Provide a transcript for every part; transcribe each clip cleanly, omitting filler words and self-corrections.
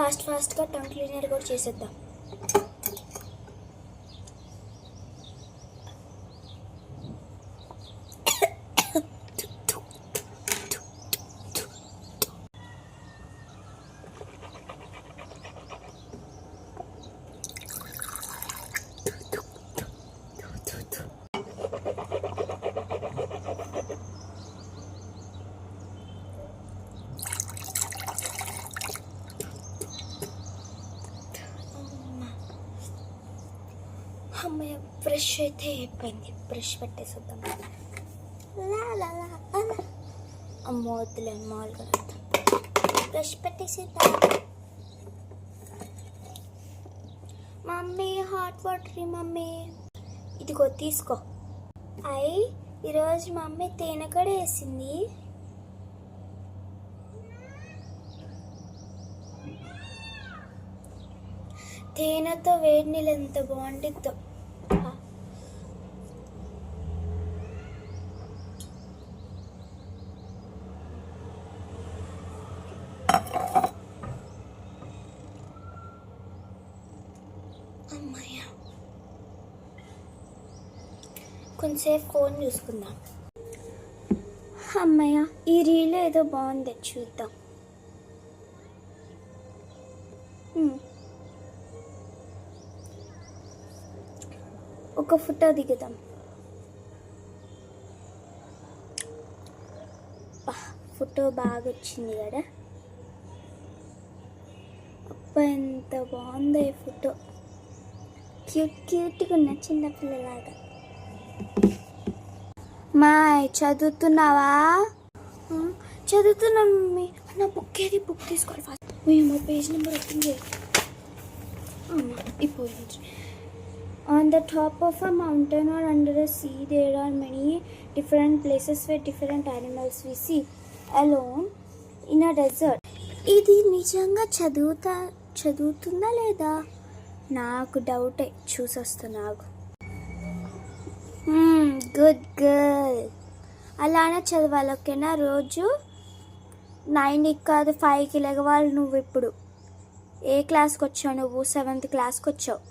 ఫాస్ట్గా tongue cleaner కూడా చేసేద్దాం. అమ్మాయి బ్రష్ అయితే అయిపోయింది. బ్రష్ పెట్టేసేద్దాం. అమ్మో వద్దులే, మామూలుగా బ్రష్ పెట్టేసేద్దాం. మమ్మీ హాట్ వాటర్ మమ్మీ, ఇదిగో తీసుకో. ఈరోజు మమ్మీ తేనె కూడా వేసింది. తేనెతో వేడి నీళ్ళు ఎంత బాగుంటుందో. అమ్మాయ కొంచెంసేపు ఫోన్ చూసుకుందాం. అమ్మయ్య ఈ రీల్ ఏదో బాగుంది, చూద్దాం. ఒక ఫోటో దిగుదాం. ఫోటో బాగా వచ్చింది కదా. అబ్బా ఎంత బాగుందో ఈ ఫోటో. క్యూట్గా ఉన్న చిన్నపిల్లలాగా. మాయ్ చదువుతున్నావా? చదువుతున్నా మమ్మీ. నా బుక్ ఏది? బుక్ తీసుకోవాలి ఫాస్ట్. మేము పేజ్ నెంబర్ ఓపెన్ చేయాలి. ఇప్పుడు on the top of a mountain or under the sea there are many different places where different animals we see alone in a desert. ఇది నిజంగా చదువుతుందా లేదా? నాకు డౌటే, చూసొస్తున్నాగు. Good girl. అలానే చదవాలి, ఓకేనా? రోజు 9కి కాదు 5కి లెగవాలి. నువ్వు ఇప్పుడు ఏ క్లాస్కి వచ్చావు? నువ్వు 7th క్లాస్కి వచ్చావు.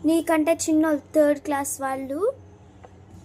నీకంటే చిన్న 3rd క్లాస్ వాళ్ళు